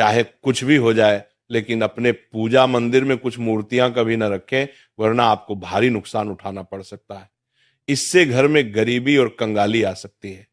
चाहे कुछ भी हो जाए, लेकिन अपने पूजा मंदिर में कुछ मूर्तियां कभी ना रखें, वरना आपको भारी नुकसान उठाना पड़ सकता है। इससे घर में गरीबी और कंगाली आ सकती है।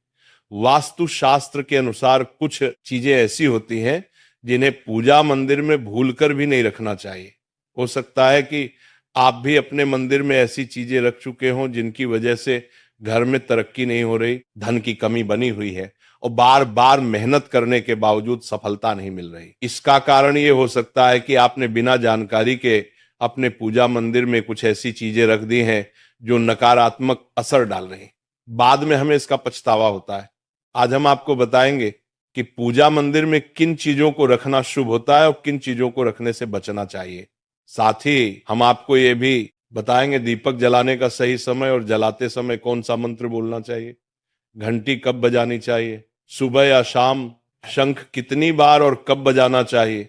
वास्तु शास्त्र के अनुसार कुछ चीजें ऐसी होती हैं जिन्हें पूजा मंदिर में भूलकर भी नहीं रखना चाहिए। हो सकता है कि आप भी अपने मंदिर में ऐसी चीजें रख चुके हों जिनकी वजह से घर में तरक्की नहीं हो रही, धन की कमी बनी हुई है और बार बार मेहनत करने के बावजूद सफलता नहीं मिल रही। इसका कारण ये हो सकता है कि आपने बिना जानकारी के अपने पूजा मंदिर में कुछ ऐसी चीजें रख दी हैं जो नकारात्मक असर डाल रही हैं। बाद में हमें इसका पछतावा होता है। आज हम आपको बताएंगे कि पूजा मंदिर में किन चीजों को रखना शुभ होता है और किन चीजों को रखने से बचना चाहिए। साथ ही हम आपको ये भी बताएंगे दीपक जलाने का सही समय और जलाते समय कौन सा मंत्र बोलना चाहिए, घंटी कब बजानी चाहिए, सुबह या शाम शंख कितनी बार और कब बजाना चाहिए,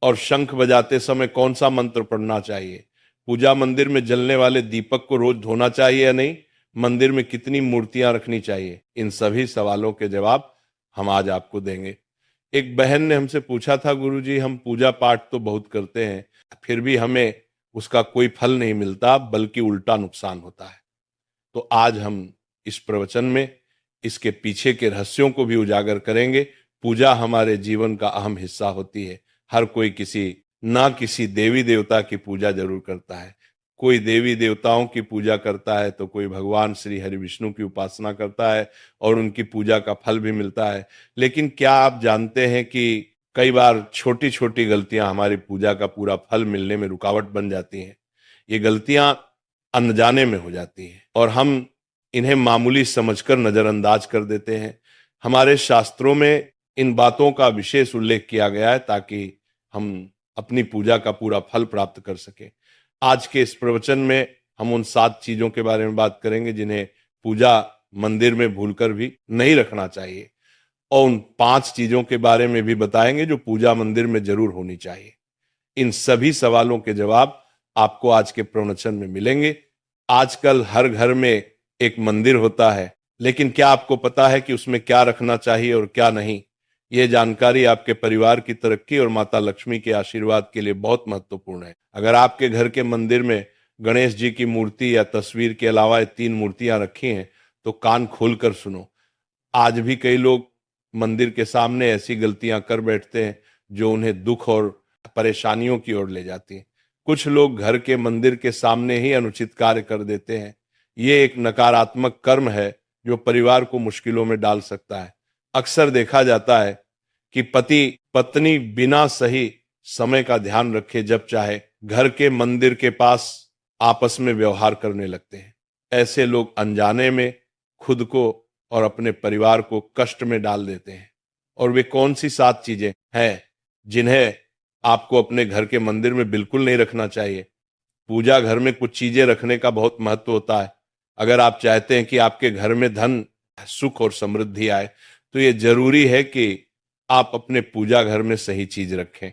और शंख बजाते समय कौन सा मंत्र पढ़ना चाहिए, पूजा मंदिर में जलने वाले दीपक को रोज धोना चाहिए या नहीं, मंदिर में कितनी मूर्तियां रखनी चाहिए। इन सभी सवालों के जवाब हम आज आपको देंगे। एक बहन ने हमसे पूछा था, गुरुजी हम पूजा पाठ तो बहुत करते हैं, फिर भी हमें उसका कोई फल नहीं मिलता, बल्कि उल्टा नुकसान होता है। तो आज हम इस प्रवचन में इसके पीछे के रहस्यों को भी उजागर करेंगे। पूजा हमारे जीवन का अहम हिस्सा होती है। हर कोई किसी ना किसी देवी देवता की पूजा जरूर करता है। कोई देवी देवताओं की पूजा करता है तो कोई भगवान श्री हरि विष्णु की उपासना करता है और उनकी पूजा का फल भी मिलता है। लेकिन क्या आप जानते हैं कि कई बार छोटी छोटी गलतियां हमारी पूजा का पूरा फल मिलने में रुकावट बन जाती हैं। ये गलतियां अनजाने में हो जाती हैं और हम इन्हें मामूली समझकर नजरअंदाज कर देते हैं। हमारे शास्त्रों में इन बातों का विशेष उल्लेख किया गया है ताकि हम अपनी पूजा का पूरा फल प्राप्त कर सकें। आज के इस प्रवचन में हम उन 7 चीजों के बारे में बात करेंगे जिन्हें पूजा मंदिर में भूलकर भी नहीं रखना चाहिए, और उन 5 चीजों के बारे में भी बताएंगे जो पूजा मंदिर में जरूर होनी चाहिए। इन सभी सवालों के जवाब आपको आज के प्रवचन में मिलेंगे। आजकल हर घर में एक मंदिर होता है, लेकिन क्या आपको पता है कि उसमें क्या रखना चाहिए और क्या नहीं? यह जानकारी आपके परिवार की तरक्की और माता लक्ष्मी के आशीर्वाद के लिए बहुत महत्वपूर्ण है। अगर आपके घर के मंदिर में गणेश जी की मूर्ति या तस्वीर के अलावा 3 मूर्तियां रखी हैं तो कान खोलकर सुनो। आज भी कई लोग मंदिर के सामने ऐसी गलतियां कर बैठते हैं जो उन्हें दुख और परेशानियों की ओर ले जाती हैं। कुछ लोग घर के मंदिर के सामने ही अनुचित कार्य कर देते हैं। ये एक नकारात्मक कर्म है जो परिवार को मुश्किलों में डाल सकता है। अक्सर देखा जाता है कि पति पत्नी बिना सही समय का ध्यान रखे जब चाहे घर के मंदिर के पास आपस में व्यवहार करने लगते हैं। ऐसे लोग अनजाने में खुद को और अपने परिवार को कष्ट में डाल देते हैं। और वे कौन सी 7 चीजें हैं जिन्हें आपको अपने घर के मंदिर में बिल्कुल नहीं रखना चाहिए? पूजा घर में कुछ चीजें रखने का बहुत महत्व होता है। अगर आप चाहते हैं कि आपके घर में धन, सुख और समृद्धि आए तो ये जरूरी है कि आप अपने पूजा घर में सही चीज रखें।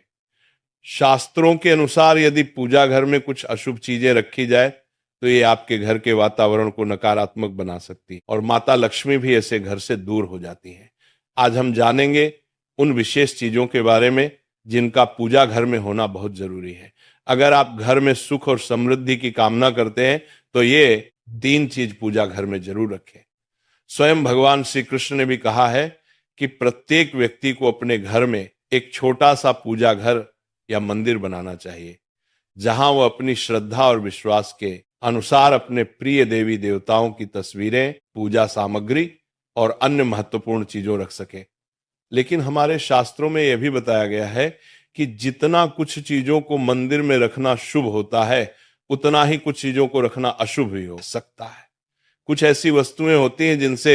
शास्त्रों के अनुसार यदि पूजा घर में कुछ अशुभ चीजें रखी जाए तो ये आपके घर के वातावरण को नकारात्मक बना सकती है और माता लक्ष्मी भी ऐसे घर से दूर हो जाती हैं। आज हम जानेंगे उन विशेष चीजों के बारे में जिनका पूजा घर में होना बहुत जरूरी है। अगर आप घर में सुख और समृद्धि की कामना करते हैं तो ये 3 चीज पूजा घर में जरूर रखें। स्वयं भगवान श्री कृष्ण ने भी कहा है कि प्रत्येक व्यक्ति को अपने घर में एक छोटा सा पूजा घर या मंदिर बनाना चाहिए, जहां वो अपनी श्रद्धा और विश्वास के अनुसार अपने प्रिय देवी देवताओं की तस्वीरें, पूजा सामग्री और अन्य महत्वपूर्ण चीजों रख सके। लेकिन हमारे शास्त्रों में यह भी बताया गया है कि जितना कुछ चीजों को मंदिर में रखना शुभ होता है उतना ही कुछ चीजों को रखना अशुभ भी हो सकता है। कुछ ऐसी वस्तुएं होती हैं जिनसे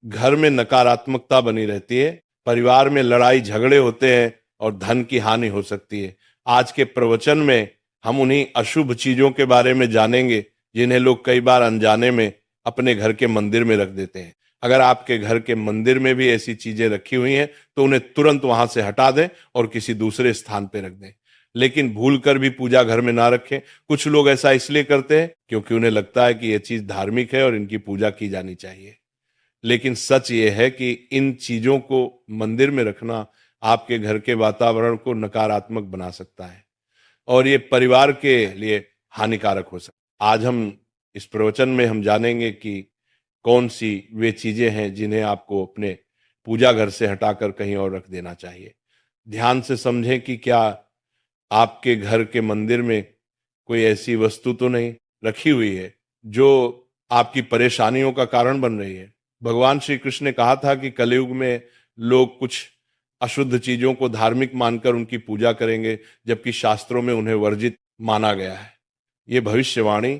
घर में नकारात्मकता बनी रहती है, परिवार में लड़ाई झगड़े होते हैं और धन की हानि हो सकती है। आज के प्रवचन में हम उन्हीं अशुभ चीजों के बारे में जानेंगे जिन्हें लोग कई बार अनजाने में अपने घर के मंदिर में रख देते हैं। अगर आपके घर के मंदिर में भी ऐसी चीजें रखी हुई हैं तो उन्हें तुरंत वहां से हटा दें और किसी दूसरे स्थान पर रख दें, लेकिन भूल कर भी पूजा घर में ना रखें। कुछ लोग ऐसा इसलिए करते हैं क्योंकि उन्हें लगता है कि यह चीज धार्मिक है और इनकी पूजा की जानी चाहिए। लेकिन सच ये है कि इन चीजों को मंदिर में रखना आपके घर के वातावरण को नकारात्मक बना सकता है और ये परिवार के लिए हानिकारक हो सकता है। आज हम इस प्रवचन में हम जानेंगे कि कौन सी वे चीजें हैं जिन्हें आपको अपने पूजा घर से हटाकर कहीं और रख देना चाहिए। ध्यान से समझें कि क्या आपके घर के मंदिर में कोई ऐसी वस्तु तो नहीं रखी हुई है जो आपकी परेशानियों का कारण बन रही है। भगवान श्री कृष्ण ने कहा था कि कलयुग में लोग कुछ अशुद्ध चीजों को धार्मिक मानकर उनकी पूजा करेंगे, जबकि शास्त्रों में उन्हें वर्जित माना गया है। ये भविष्यवाणी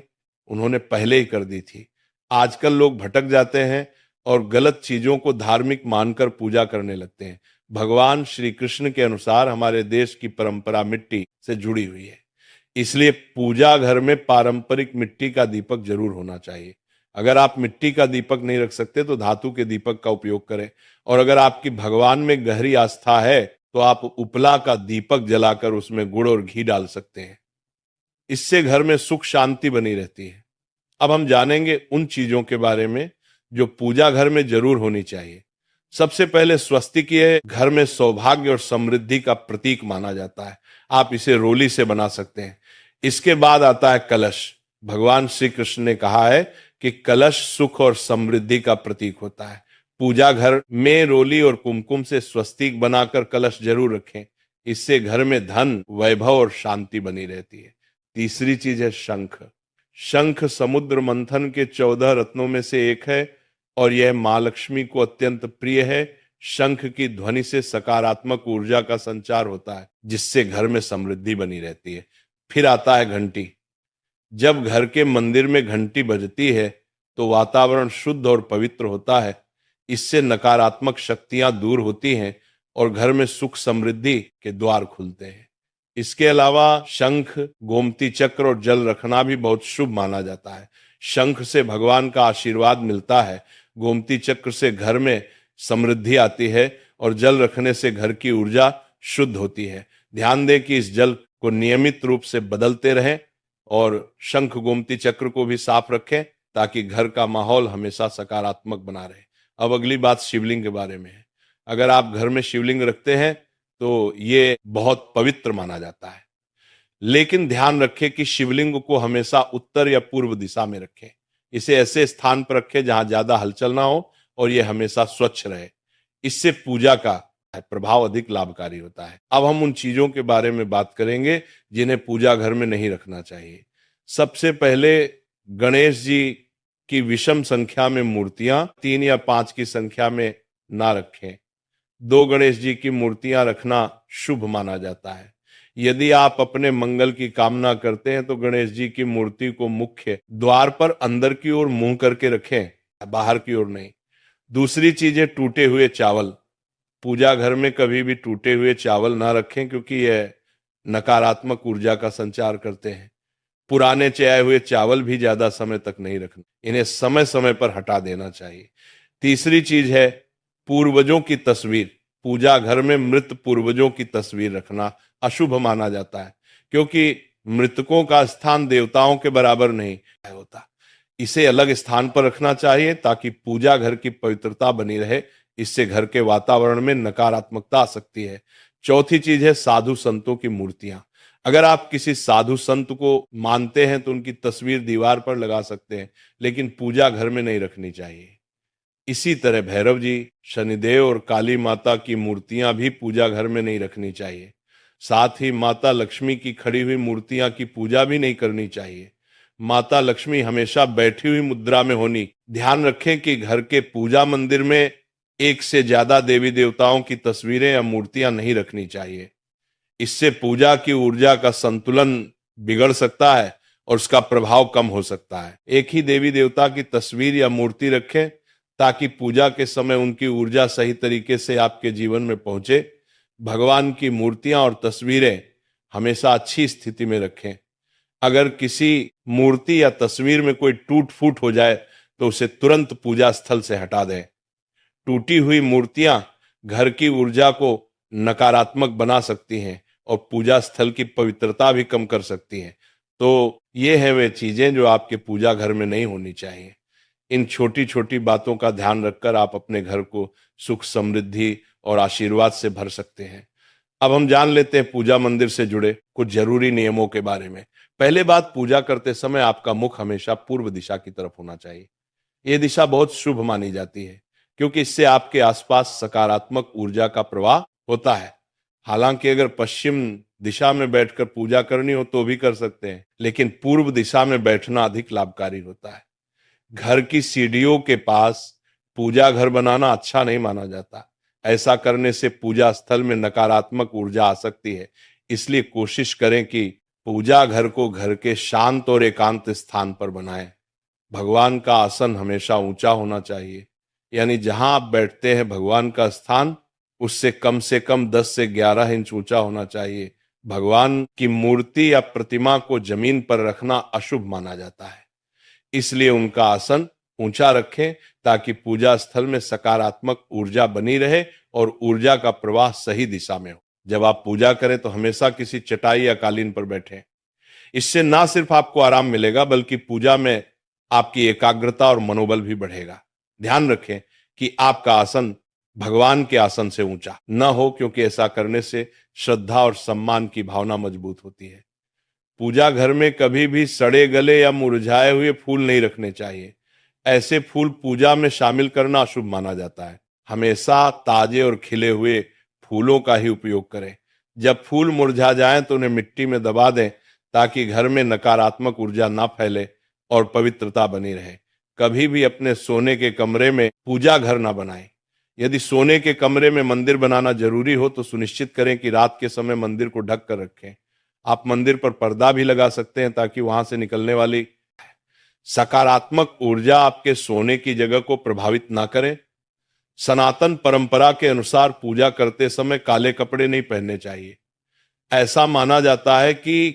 उन्होंने पहले ही कर दी थी। आजकल लोग भटक जाते हैं और गलत चीजों को धार्मिक मानकर पूजा करने लगते हैं। भगवान श्री कृष्ण के अनुसार हमारे देश की परंपरा मिट्टी से जुड़ी हुई है, इसलिए पूजा घर में पारंपरिक मिट्टी का दीपक जरूर होना चाहिए। अगर आप मिट्टी का दीपक नहीं रख सकते तो धातु के दीपक का उपयोग करें, और अगर आपकी भगवान में गहरी आस्था है तो आप उपला का दीपक जलाकर उसमें गुड़ और घी डाल सकते हैं। इससे घर में सुख शांति बनी रहती है। अब हम जानेंगे उन चीजों के बारे में जो पूजा घर में जरूर होनी चाहिए। सबसे पहले स्वस्तिक ये घर में सौभाग्य और समृद्धि का प्रतीक माना जाता है। आप इसे रोली से बना सकते हैं। इसके बाद आता है कलश। भगवान श्री कृष्ण ने कहा है कि कलश सुख और समृद्धि का प्रतीक होता है। पूजा घर में रोली और कुमकुम से स्वस्तिक बनाकर कलश जरूर रखें। इससे घर में धन, वैभव और शांति बनी रहती है। तीसरी चीज है शंख। शंख समुद्र मंथन के 14 रत्नों में से एक है और यह मां लक्ष्मी को अत्यंत प्रिय है। शंख की ध्वनि से सकारात्मक ऊर्जा का संचार होता है, जिससे घर में समृद्धि बनी रहती है। फिर आता है घंटी। जब घर के मंदिर में घंटी बजती है तो वातावरण शुद्ध और पवित्र होता है। इससे नकारात्मक शक्तियां दूर होती हैं और घर में सुख समृद्धि के द्वार खुलते हैं। इसके अलावा शंख, गोमती चक्र और जल रखना भी बहुत शुभ माना जाता है। शंख से भगवान का आशीर्वाद मिलता है, गोमती चक्र से घर में समृद्धि आती है और जल रखने से घर की ऊर्जा शुद्ध होती है। ध्यान दें कि इस जल को नियमित रूप से बदलते रहें और शंख गोमती चक्र को भी साफ रखें ताकि घर का माहौल हमेशा सकारात्मक बना रहे। अब अगली बात शिवलिंग के बारे में है। अगर आप घर में शिवलिंग रखते हैं तो ये बहुत पवित्र माना जाता है, लेकिन ध्यान रखें कि शिवलिंग को हमेशा उत्तर या पूर्व दिशा में रखें। इसे ऐसे स्थान पर रखें जहां ज्यादा हलचल ना हो और यह हमेशा स्वच्छ रहे। इससे पूजा का प्रभाव अधिक लाभकारी होता है। अब हम उन चीजों के बारे में बात करेंगे जिन्हें पूजा घर में नहीं रखना चाहिए। सबसे पहले गणेश जी की विषम संख्या में मूर्तियां 3 या 5 की संख्या में ना रखें। 2 गणेश जी की मूर्तियां रखना शुभ माना जाता है। यदि आप अपने मंगल की कामना करते हैं तो गणेश जी की मूर्ति को मुख्य द्वार पर अंदर की ओर मुंह करके रखें, बाहर की ओर नहीं। दूसरी चीज है टूटे हुए चावल। पूजा घर में कभी भी टूटे हुए चावल ना रखें क्योंकि यह नकारात्मक ऊर्जा का संचार करते हैं। पुराने चयाए हुए चावल भी ज्यादा समय तक नहीं रखना, इन्हें समय समय पर हटा देना चाहिए। तीसरी चीज है पूर्वजों की तस्वीर। पूजा घर में मृत पूर्वजों की तस्वीर रखना अशुभ माना जाता है क्योंकि मृतकों का स्थान देवताओं के बराबर नहीं होता। इसे अलग स्थान पर रखना चाहिए ताकि पूजा घर की पवित्रता बनी रहे। इससे घर के वातावरण में नकारात्मकता आ सकती है। चौथी चीज है साधु संतों की मूर्तियां। अगर आप किसी साधु संत को मानते हैं तो उनकी तस्वीर दीवार पर लगा सकते हैं, लेकिन पूजा घर में नहीं रखनी चाहिए। इसी तरह भैरव जी, शनिदेव और काली माता की मूर्तियां भी पूजा घर में नहीं रखनी चाहिए। साथ ही माता लक्ष्मी की खड़ी हुई मूर्तियां की पूजा भी नहीं करनी चाहिए। माता लक्ष्मी हमेशा बैठी हुई मुद्रा में होनी। ध्यान रखें कि घर के पूजा मंदिर में एक से ज्यादा देवी देवताओं की तस्वीरें या मूर्तियां नहीं रखनी चाहिए। इससे पूजा की ऊर्जा का संतुलन बिगड़ सकता है और उसका प्रभाव कम हो सकता है। एक ही देवी देवता की तस्वीर या मूर्ति रखें ताकि पूजा के समय उनकी ऊर्जा सही तरीके से आपके जीवन में पहुंचे। भगवान की मूर्तियां और तस्वीरें हमेशा अच्छी स्थिति में रखें। अगर किसी मूर्ति या तस्वीर में कोई टूट फूट हो जाए तो उसे तुरंत पूजा स्थल से हटा दें। टूटी हुई मूर्तियां घर की ऊर्जा को नकारात्मक बना सकती हैं और पूजा स्थल की पवित्रता भी कम कर सकती हैं। तो ये हैं वे चीजें जो आपके पूजा घर में नहीं होनी चाहिए। इन छोटी छोटी बातों का ध्यान रखकर आप अपने घर को सुख, समृद्धि और आशीर्वाद से भर सकते हैं। अब हम जान लेते हैं पूजा मंदिर से जुड़े कुछ जरूरी नियमों के बारे में। पहले बात, पूजा करते समय आपका मुख हमेशा पूर्व दिशा की तरफ होना चाहिए। यह दिशा बहुत शुभ मानी जाती है क्योंकि इससे आपके आसपास सकारात्मक ऊर्जा का प्रवाह होता है। हालांकि अगर पश्चिम दिशा में बैठकर पूजा करनी हो तो भी कर सकते हैं, लेकिन पूर्व दिशा में बैठना अधिक लाभकारी होता है। घर की सीढ़ियों के पास पूजा घर बनाना अच्छा नहीं माना जाता। ऐसा करने से पूजा स्थल में नकारात्मक ऊर्जा आ सकती है। इसलिए कोशिश करें कि पूजा घर को घर के शांत और एकांत स्थान पर बनाएं। भगवान का आसन हमेशा ऊंचा होना चाहिए, यानी जहां आप बैठते हैं भगवान का स्थान उससे कम 10 से 11 इंच ऊंचा होना चाहिए। भगवान की मूर्ति या प्रतिमा को जमीन पर रखना अशुभ माना जाता है, इसलिए उनका आसन ऊंचा रखें ताकि पूजा स्थल में सकारात्मक ऊर्जा बनी रहे और ऊर्जा का प्रवाह सही दिशा में हो। जब आप पूजा करें तो हमेशा किसी चटाई या कालीन पर बैठें। इससे ना सिर्फ आपको आराम मिलेगा बल्कि पूजा में आपकी एकाग्रता और मनोबल भी बढ़ेगा। ध्यान रखें कि आपका आसन भगवान के आसन से ऊंचा न हो, क्योंकि ऐसा करने से श्रद्धा और सम्मान की भावना मजबूत होती है। पूजा घर में कभी भी सड़े गले या मुरझाए हुए फूल नहीं रखने चाहिए। ऐसे फूल पूजा में शामिल करना अशुभ माना जाता है। हमेशा ताजे और खिले हुए फूलों का ही उपयोग करें। जब फूल मुरझा जाएं तो उन्हें मिट्टी में दबा दें ताकि घर में नकारात्मक ऊर्जा ना फैले और पवित्रता बनी रहे। कभी भी अपने सोने के कमरे में पूजा घर ना बनाएं। यदि सोने के कमरे में मंदिर बनाना जरूरी हो तो सुनिश्चित करें कि रात के समय मंदिर को ढक कर रखें। आप मंदिर पर पर्दा भी लगा सकते हैं ताकि वहां से निकलने वाली सकारात्मक ऊर्जा आपके सोने की जगह को प्रभावित ना करे। सनातन परंपरा के अनुसार पूजा करते समय काले कपड़े नहीं पहनने चाहिए। ऐसा माना जाता है कि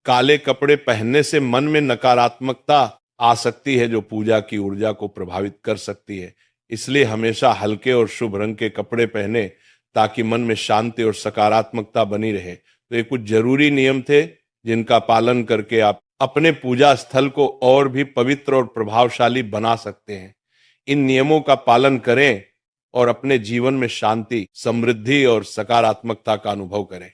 काले कपड़े पहनने से मन में नकारात्मकता आ सकती है जो पूजा की ऊर्जा को प्रभावित कर सकती है। इसलिए हमेशा हल्के और शुभ रंग के कपड़े पहने ताकि मन में शांति और सकारात्मकता बनी रहे। तो ये कुछ जरूरी नियम थे जिनका पालन करके आप अपने पूजा स्थल को और भी पवित्र और प्रभावशाली बना सकते हैं। इन नियमों का पालन करें और अपने जीवन में शांति, समृद्धि और सकारात्मकता का अनुभव करें।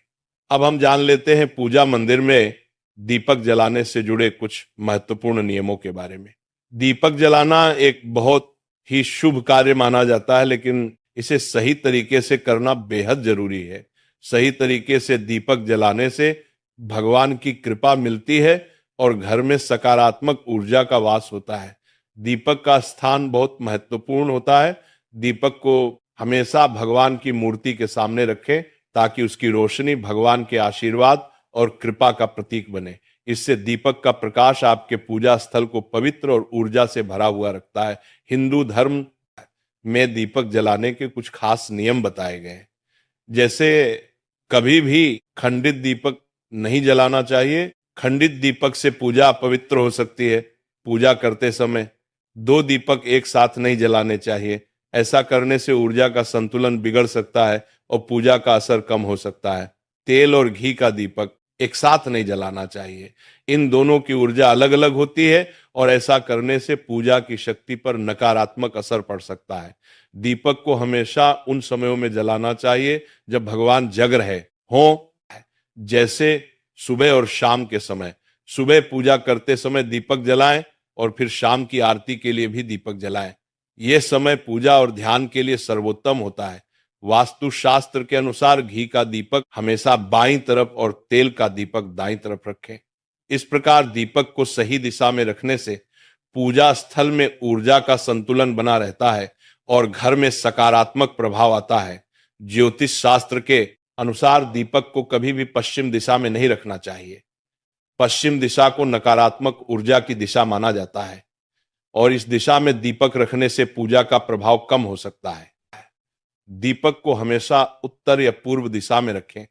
अब हम जान लेते हैं पूजा मंदिर में दीपक जलाने से जुड़े कुछ महत्वपूर्ण नियमों के बारे में। दीपक जलाना एक बहुत ही शुभ कार्य माना जाता है, लेकिन इसे सही तरीके से करना बेहद जरूरी है। सही तरीके से दीपक जलाने से भगवान की कृपा मिलती है और घर में सकारात्मक ऊर्जा का वास होता है। दीपक का स्थान बहुत महत्वपूर्ण होता है। दीपक को हमेशा भगवान की मूर्ति के सामने रखें ताकि उसकी रोशनी भगवान के आशीर्वाद और कृपा का प्रतीक बने। इससे दीपक का प्रकाश आपके पूजा स्थल को पवित्र और ऊर्जा से भरा हुआ रखता है। हिंदू धर्म में दीपक जलाने के कुछ खास नियम बताए गए हैं। जैसे कभी भी खंडित दीपक नहीं जलाना चाहिए। खंडित दीपक से पूजा अपवित्र हो सकती है। पूजा करते समय 2 दीपक एक साथ नहीं जलाने चाहिए। ऐसा करने से ऊर्जा का संतुलन बिगड़ सकता है और पूजा का असर कम हो सकता है। तेल और घी का दीपक एक साथ नहीं जलाना चाहिए। इन दोनों की ऊर्जा अलग अलग होती है और ऐसा करने से पूजा की शक्ति पर नकारात्मक असर पड़ सकता है। दीपक को हमेशा उन समयों में जलाना चाहिए जब भगवान जग रहे हों, जैसे सुबह और शाम के समय। सुबह पूजा करते समय दीपक जलाएं और फिर शाम की आरती के लिए भी दीपक जलाएं। यह समय पूजा और ध्यान के लिए सर्वोत्तम होता है। वास्तु शास्त्र के अनुसार घी का दीपक हमेशा बाईं तरफ और तेल का दीपक दाईं तरफ रखें। इस प्रकार दीपक को सही दिशा में रखने से पूजा स्थल में ऊर्जा का संतुलन बना रहता है और घर में सकारात्मक प्रभाव आता है। ज्योतिष शास्त्र के अनुसार दीपक को कभी भी पश्चिम दिशा में नहीं रखना चाहिए। पश्चिम दिशा को नकारात्मक ऊर्जा की दिशा माना जाता है और इस दिशा में दीपक रखने से पूजा का प्रभाव कम हो सकता है। दीपक को हमेशा उत्तर या पूर्व दिशा में रखें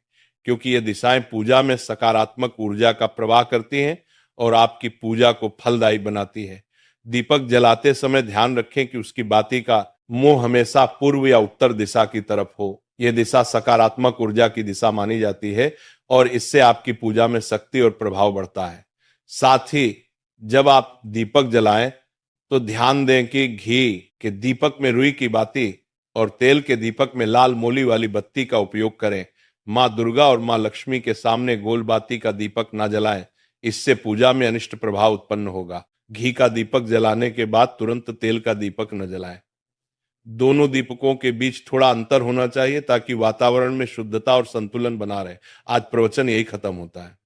क्योंकि ये दिशाएं पूजा में सकारात्मक ऊर्जा का प्रवाह करती हैं और आपकी पूजा को फलदायी बनाती है। दीपक जलाते समय ध्यान रखें कि उसकी बाती का मुंह हमेशा पूर्व या उत्तर दिशा की तरफ हो। यह दिशा सकारात्मक ऊर्जा की दिशा मानी जाती है और इससे आपकी पूजा में शक्ति और प्रभाव बढ़ता है। साथ ही जब आप दीपक जलाएं तो ध्यान दें कि घी के दीपक में रुई की बाती और तेल के दीपक में लाल मोली वाली बत्ती का उपयोग करें। माँ दुर्गा और माँ लक्ष्मी के सामने गोल बाती का दीपक ना जलाएं, इससे पूजा में अनिष्ट प्रभाव उत्पन्न होगा। घी का दीपक जलाने के बाद तुरंत तेल का दीपक न जलाएं। दोनों दीपकों के बीच थोड़ा अंतर होना चाहिए ताकि वातावरण में शुद्धता और संतुलन बना रहे। आज प्रवचन यही खत्म होता है।